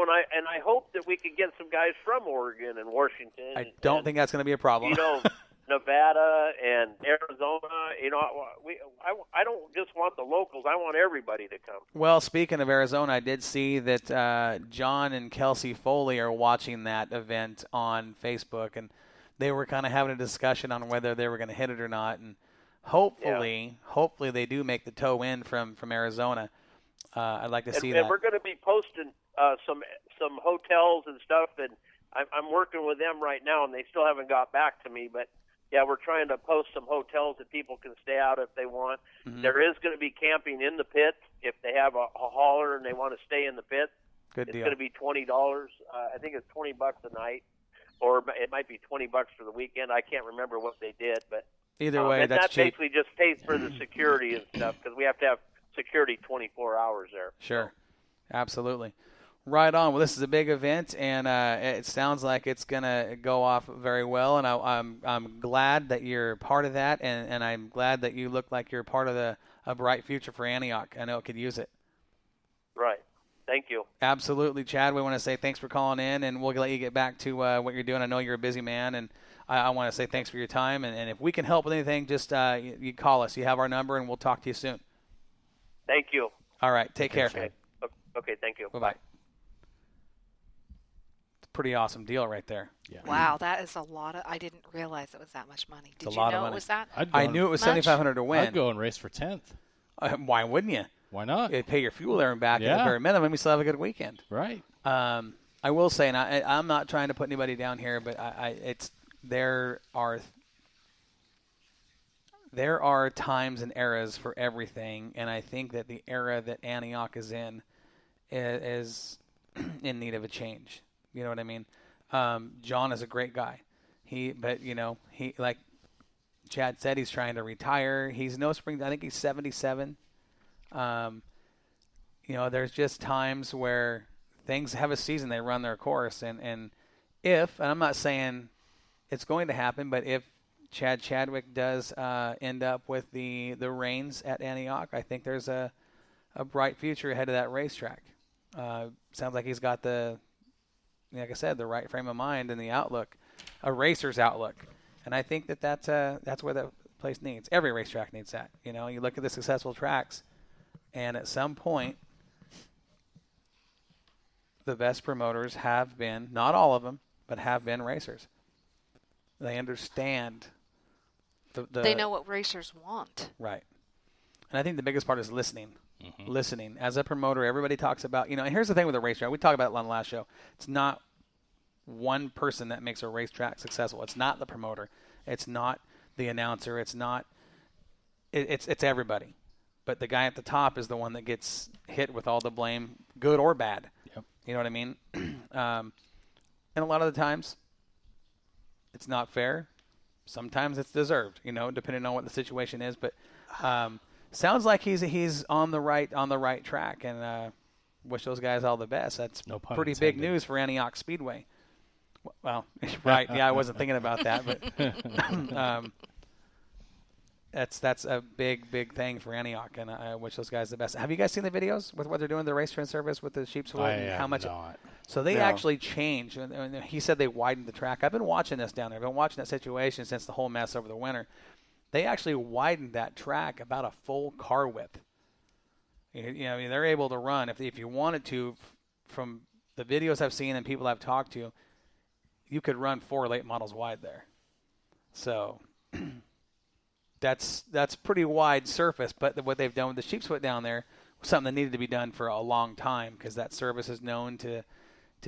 and I hope that we could get some guys from Oregon and Washington. I don't think that's going to be a problem. Nevada and Arizona. I don't just want the locals. I want everybody to come. Well, speaking of Arizona, I did see that John and Kelsey Foley are watching that event on Facebook, and they were kind of having a discussion on whether they were going to hit it or not. And hopefully they do make the toe in from Arizona. I'd like to see that. And we're going to be posting some hotels and stuff, and I'm working with them right now, and they still haven't got back to me, but. Yeah, we're trying to post some hotels that people can stay out if they want. Mm-hmm. There is going to be camping in the pit if they have a hauler and they want to stay in the pit. Good deal. It's going to be $20. I think it's $20 a night, or it might be $20 for the weekend. I can't remember what they did, but either way, that's cheap. Basically just pays for the security and stuff because we have to have security 24 hours there. Sure, absolutely. Right on. Well, this is a big event, and it sounds like it's going to go off very well, and I'm glad that you're part of that, and I'm glad that you look like you're part of a bright future for Antioch. I know it could use it. Right. Thank you. Absolutely, Chad. We want to say thanks for calling in, and we'll let you get back to what you're doing. I know you're a busy man, and I want to say thanks for your time, and if we can help with anything, just you call us. You have our number, and we'll talk to you soon. Thank you. All right. Take care. Okay, thank you. Bye-bye. Pretty awesome deal right there. Yeah. Wow, that is a lot. I didn't realize it was that much money. Did you know it was that? I knew it was $7,500 to win. I'd go and race for 10th. Why wouldn't you? Why not? You'd pay your fuel there and back at the very minimum. You still have a good weekend. Right. I will say, and I'm not trying to put anybody down here, but there are times and eras for everything, and I think that the era that Antioch is in in need of a change. You know what I mean? John is a great guy. He like Chad said, he's trying to retire. He's no spring. I think he's 77. There's just times where things have a season. They run their course. And I'm not saying it's going to happen, but if Chadwick does end up with the reins at Antioch, I think there's a bright future ahead of that racetrack. Sounds like he's got like I said, the right frame of mind and the outlook, a racer's outlook. And I think that's where the place needs. Every racetrack needs that. You look at the successful tracks, and at some point, the best promoters have been, not all of them, but have been racers. They understand they know what racers want. Right. And I think the biggest part is listening. Mm-hmm. Listening. As a promoter, everybody talks about, and here's the thing with a racetrack. We talked about it on the last show. It's not one person that makes a racetrack successful. It's not the promoter. It's not the announcer. It's everybody. But the guy at the top is the one that gets hit with all the blame, good or bad. Yep. You know what I mean? And a lot of the times, it's not fair. Sometimes it's deserved, depending on what the situation is. But sounds like he's on the right track, and wish those guys all the best. That's pretty big news for Antioch Speedway. Well, right, yeah, I wasn't thinking about that, but that's a big thing for Antioch, and I wish those guys the best. Have you guys seen the videos with what they're doing, the race train service with the sheep's foot? How much? Not. So they actually changed. He said they widened the track. I've been watching this down there. I've been watching that situation since the whole mess over the winter. They actually widened that track about a full car width. They're able to run if you wanted to. From the videos I've seen and people I've talked to, you could run 4 late models wide there. So that's pretty wide surface. But what they've done with the sheep's foot down there was something that needed to be done for a long time, because that service is known to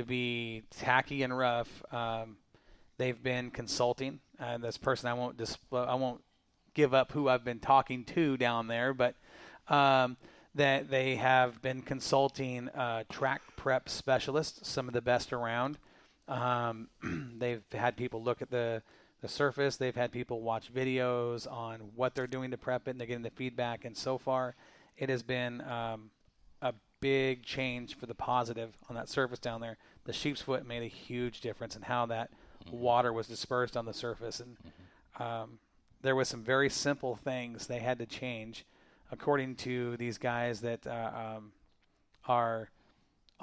be tacky and rough. They've been consulting. This person, I won't give up who I've been talking to down there, but that they have been consulting track prep specialists, some of the best around. They've had people look at the surface. They've had people watch videos on what they're doing to prep it, and they're getting the feedback. And so far, it has been a big change for the positive on that surface down there. The sheep's foot made a huge difference in how that water was dispersed on the surface. And there was some very simple things they had to change, according to these guys that are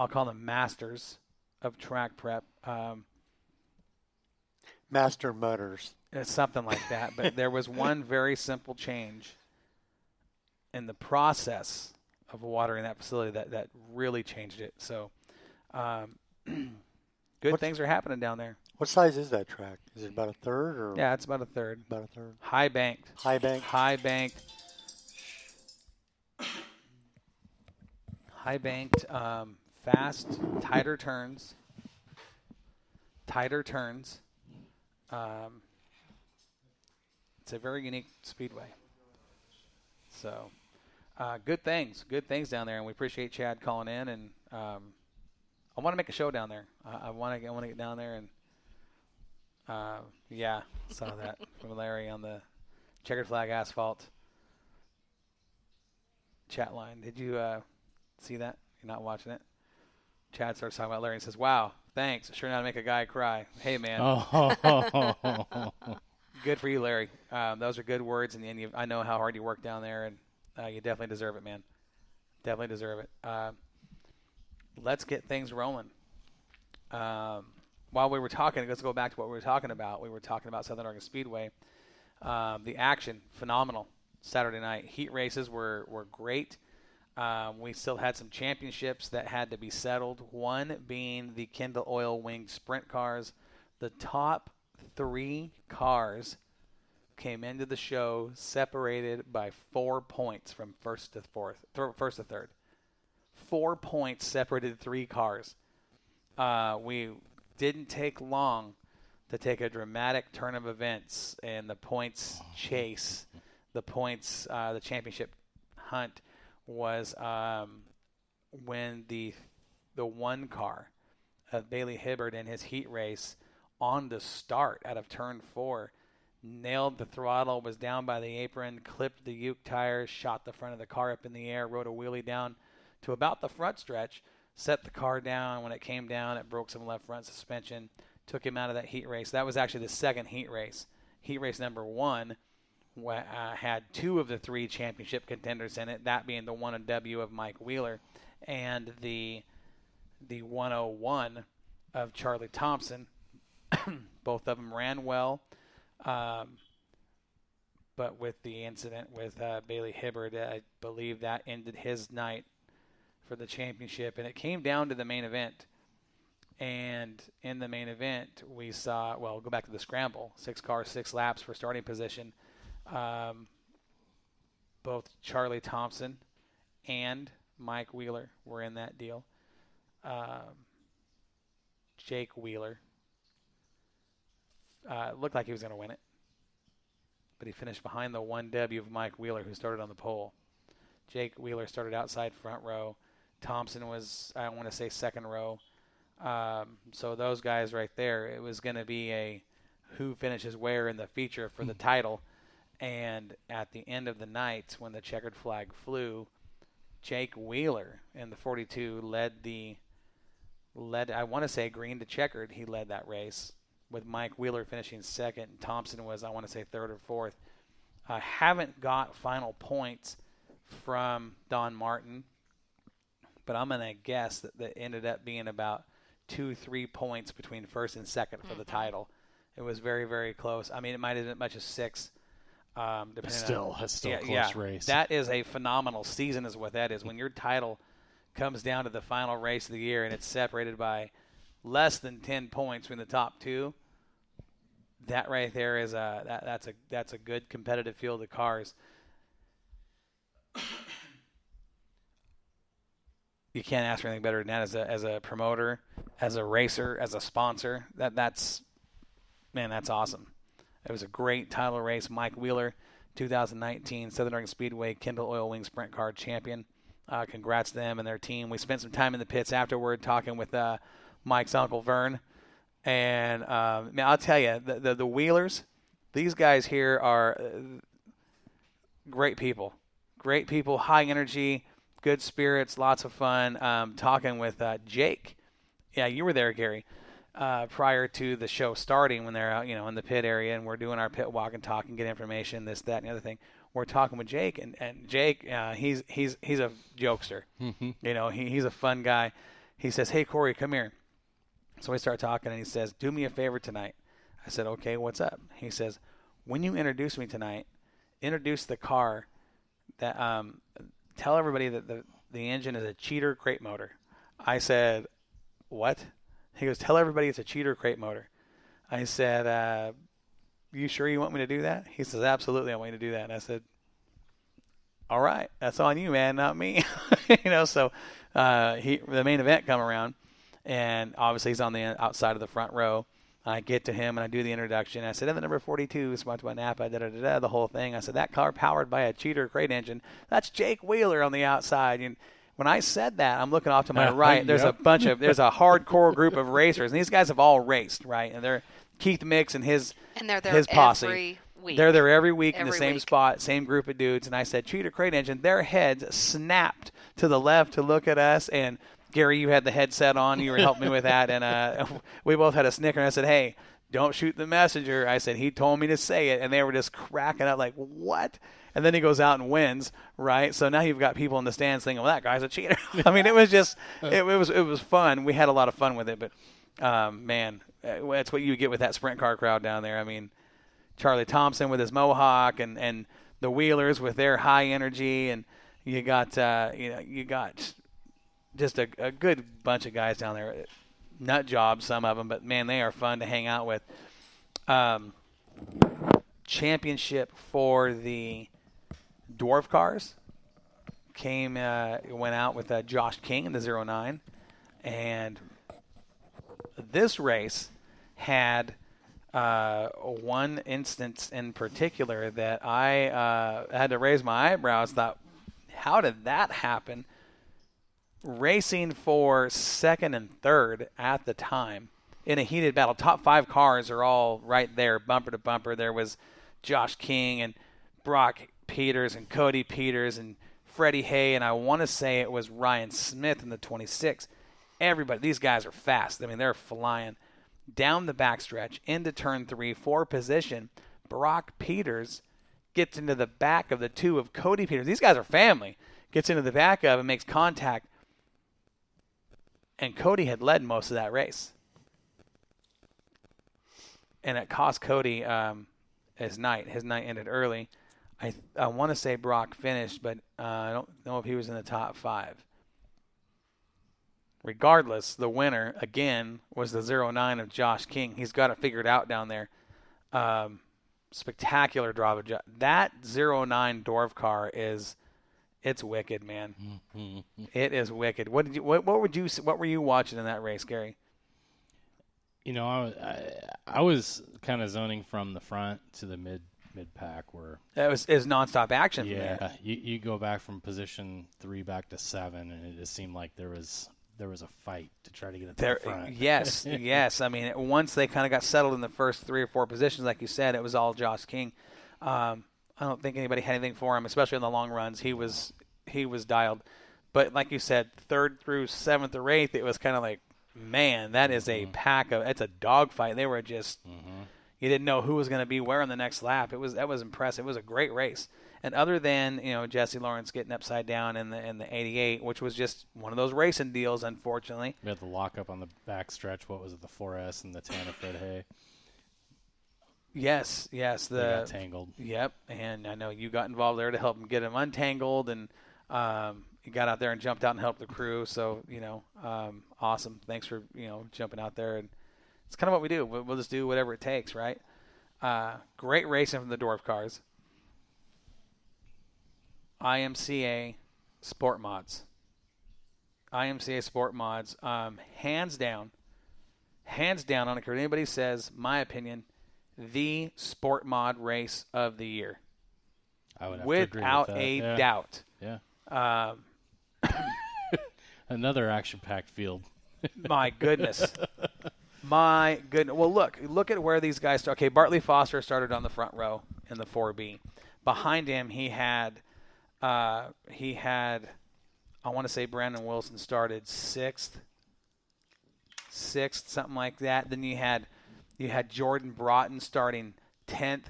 I'll call them masters of track prep. Master mutters. It's something like that. But there was one very simple change in the process of watering that facility that really changed it. So good things are happening down there. What size is that track? Is it about a third? Or? Yeah, it's about a third. About a third. High banked. High banked. High banked. High banked. Fast, tighter turns. It's a very unique speedway. So, good things down there, and we appreciate Chad calling in. And I want to make a show down there. I want to get down there, and saw that from Larry on the checkered flag asphalt chat line. Did you see that? You're not watching it? Chad starts talking about Larry and says, "Wow, thanks. Sure know how to make a guy cry." Hey, man. Good for you, Larry. Those are good words, and I know how hard you work down there, and you definitely deserve it, man. Definitely deserve it. Let's get things rolling. While we were talking, let's go back to what we were talking about. We were talking about Southern Oregon Speedway. The action, phenomenal. Saturday night. Heat races were great. We still had some championships that had to be settled, one being the Kindle Oil Wing Sprint cars. The top 3 cars came into the show separated by 4 points from first to third. 4 points separated 3 cars. We didn't take long to take a dramatic turn of events in the points chase. The championship hunt was when the one car of Bailey Hibbard in his heat race on the start out of turn 4 nailed the throttle, was down by the apron, clipped the Uke tires, shot the front of the car up in the air, rode a wheelie down to about the front stretch, set the car down. When it came down, it broke some left front suspension, took him out of that heat race. That was actually the second heat race. Heat race number 1 had 2 of the 3 championship contenders in it, that being the 1W of Mike Wheeler and the 101 of Charlie Thompson. Both of them ran well, but with the incident with Bailey Hibbard, I believe that ended his night for the championship, and it came down to the main event. And in the main event, we saw, go back to the scramble, 6 cars, 6 laps for starting position. Both Charlie Thompson and Mike Wheeler were in that deal. Jake Wheeler looked like he was going to win it, but he finished behind the 1W of Mike Wheeler, who started on the pole. Jake Wheeler started outside front row. Thompson was, I want to say, second row. So those guys right there, it was going to be a who finishes where in the feature for the title. And at the end of the night, when the checkered flag flew, Jake Wheeler in the 42 led, I want to say, green to checkered. He led that race, with Mike Wheeler finishing second. Thompson was, I want to say, third or fourth. Haven't got final points from Don Martin, but I'm going to guess that ended up being about 2-3 points between first and second for the title. It was very, very close. I mean, it might have been as much as 6. That's still a close race. That is a phenomenal season is what that is. When your title comes down to the final race of the year and it's separated by less than 10 points between the top 2, that right there is that's a good competitive field of cars. You can't ask for anything better than that as a promoter, as a racer, as a sponsor. That's awesome. It was a great title race. Mike Wheeler, 2019 Southern Oregon Speedway Kindle Oil Wing Sprint Car champion. Congrats to them and their team. We spent some time in the pits afterward talking with Mike's uncle Vern. And I'll tell you, the Wheelers, these guys here are great people. Great people, high energy, good spirits, lots of fun. Talking with Jake. Yeah, you were there, Gary. Prior to the show starting, when they're out, in the pit area, and we're doing our pit walk and talk and get information, this, that, and the other thing. We're talking with Jake, and Jake, he's a jokester. Mm-hmm. He's a fun guy. he says, "Hey, Corey, come here." So we start talking, and he says, "Do me a favor tonight." I said, "Okay, what's up?" He says, "When you introduce me tonight, introduce the car that tell everybody that the engine is a cheater crate motor." I said, "What?" He goes, "Tell everybody it's a cheater crate motor." I said, "You sure you want me to do that?" He says, "Absolutely, I want you to do that." And I said, "All right, that's on you, man, not me." So the main event come around, and obviously he's on the outside of the front row. I get to him, and I do the introduction. I said, "In the number 42, sponsored by Napa, the whole thing." I said, "That car powered by a cheater crate engine. That's Jake Wheeler on the outside." And when I said that, I'm looking off to my right. There's a hardcore group of racers, and these guys have all raced, right? And they're Keith Mix and his posse. Every week. They're there every week in the same spot, same group of dudes. And I said, "Cheater crate engine." Their heads snapped to the left to look at us. And Gary, you had the headset on. You were helping me with that. And we both had a snicker. And I said, "Hey, don't shoot the messenger." I said, "He told me to say it." And they were just cracking up like, "What?" And then he goes out and wins, right? So now you've got people in the stands thinking, "Well, that guy's a cheater." I mean, it was just, it was fun. We had a lot of fun with it. But, man, that's what you get with that sprint car crowd down there. I mean, Charlie Thompson with his mohawk and the Wheelers with their high energy. And you got, just a good bunch of guys down there. Nut jobs, some of them, but, man, they are fun to hang out with. Championship for the dwarf cars went out with Josh King in the 09. And this race had one instance in particular that I had to raise my eyebrows, thought, how did that happen? Racing for second and third at the time in a heated battle. Top 5 cars are all right there, bumper to bumper. There was Josh King and Brock Peters and Cody Peters and Freddie Hay, and I want to say it was Ryan Smith in the 26. Everybody, these guys are fast. I mean, they're flying down the backstretch into turn 3, 4 position. Brock Peters gets into the back of the 2 of Cody Peters. These guys are family. Gets into the back of and makes contact. And Cody had led most of that race. And it cost Cody his night. His night ended early. I want to say Brock finished, but I don't know if he was in the top 5. Regardless, the winner, again, was the 09 of Josh King. He's got it figured out down there. Spectacular driver. That 09 dwarf car it's wicked, man. It is wicked. What were you watching in that race, Gary? I was kind of zoning from the front to the mid pack where it was nonstop action. Yeah, from there. You go back from position 3 back to 7, and it just seemed like there was a fight to try to get it to the front. Yes, yes. I mean, once they kind of got settled in the first 3 or 4 positions, like you said, it was all Josh King. I don't think anybody had anything for him, especially in the long runs. He was dialed. But like you said, 3rd through 7th or 8th, it was kind of like, man, that is a it's a dogfight. They were just, you didn't know who was going to be where on the next lap. That was impressive. It was a great race. And other than, Jesse Lawrence getting upside down in the 88, which was just one of those racing deals, unfortunately. We had the lockup on the back stretch. What was it, the 4S and the Tana Fred Hay? Yes. They got tangled. Yep, and I know you got involved there to help them get them untangled, and you got out there and jumped out and helped the crew. So, awesome. Thanks for, jumping out there. And it's kind of what we do. We'll just do whatever it takes, right? Great racing from the dwarf cars. IMCA Sport Mods. IMCA Sport Mods, hands down, I don't care what anybody says, my opinion, the sport mod race of the year. I would have without to agree with that. a doubt. Yeah. Another action-packed field. My goodness. Well, look at where these guys start. Okay, Bartley Foster started on the front row in the 4B. Behind him, he had, I want to say Brandon Wilson started 6th, something like that. Then you had Jordan Broughton starting 10th,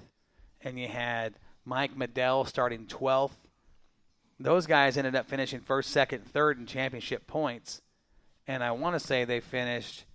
and you had Mike Medell starting 12th. Those guys ended up finishing 1st, 2nd, 3rd in championship points. and I want to say they finished